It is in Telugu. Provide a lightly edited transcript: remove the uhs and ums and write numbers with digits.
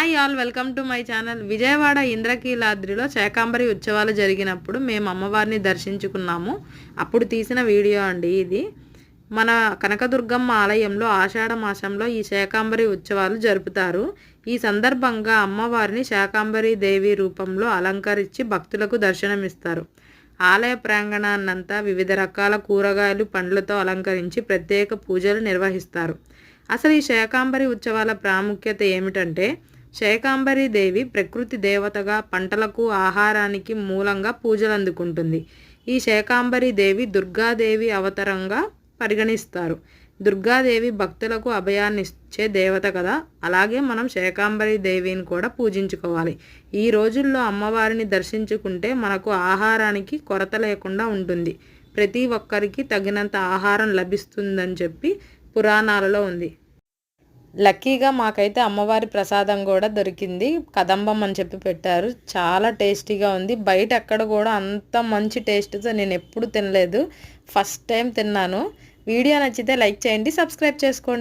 Hi all, welcome to my channel. Vijayawada ఇంద్రకీలాద్రిలో శాకాంబరి ఉత్సవాలు జరిగినప్పుడు మేము అమ్మవారిని దర్శించుకున్నాము. అప్పుడు తీసిన వీడియో అండి ఇది. మన కనకదుర్గమ్మ ఆలయంలో ఆషాఢ మాసంలో ఈ శాకాంబరి ఉత్సవాలు జరుపుతారు. ఈ సందర్భంగా అమ్మవారిని శాకాంబరి దేవి రూపంలో అలంకరించి భక్తులకు దర్శనమిస్తారు. ఆలయ ప్రాంగణాన్నంతా వివిధ రకాల కూరగాయలు, పండ్లతో అలంకరించి ప్రత్యేక పూజలు నిర్వహిస్తారు. అసలు ఈ శాకాంబరి ఉత్సవాల ప్రాముఖ్యత ఏమిటంటే, శాకాంబరి దేవి ప్రకృతి దేవతగా, పంటలకు, ఆహారానికి మూలంగా పూజలు అందుకుంటుంది. ఈ శాకాంబరి దేవి దుర్గాదేవి అవతారంగా పరిగణిస్తారు. దుర్గాదేవి భక్తులకు అభయాన్ని ఇచ్చే దేవత కదా, అలాగే మనం శాకాంబరి దేవిని కూడా పూజించుకోవాలి. ఈ రోజుల్లో అమ్మవారిని దర్శించుకుంటే మనకు ఆహారానికి కొరత లేకుండా ఉంటుంది. ప్రతి ఒక్కరికి తగినంత ఆహారం లభిస్తుందని చెప్పి పురాణాలలో ఉంది. లక్కీగా మాకైతే అమ్మవారి ప్రసాదం కూడా దొరికింది. కదంబం అని చెప్పి పెట్టారు. చాలా టేస్టీగా ఉంది. బయట ఎక్కడ కూడా అంత మంచి టేస్ట్తో నేను ఎప్పుడు తినలేదు. ఫస్ట్ టైం తిన్నాను. వీడియో నచ్చితే లైక్ చేయండి, సబ్స్క్రైబ్ చేసుకోండి.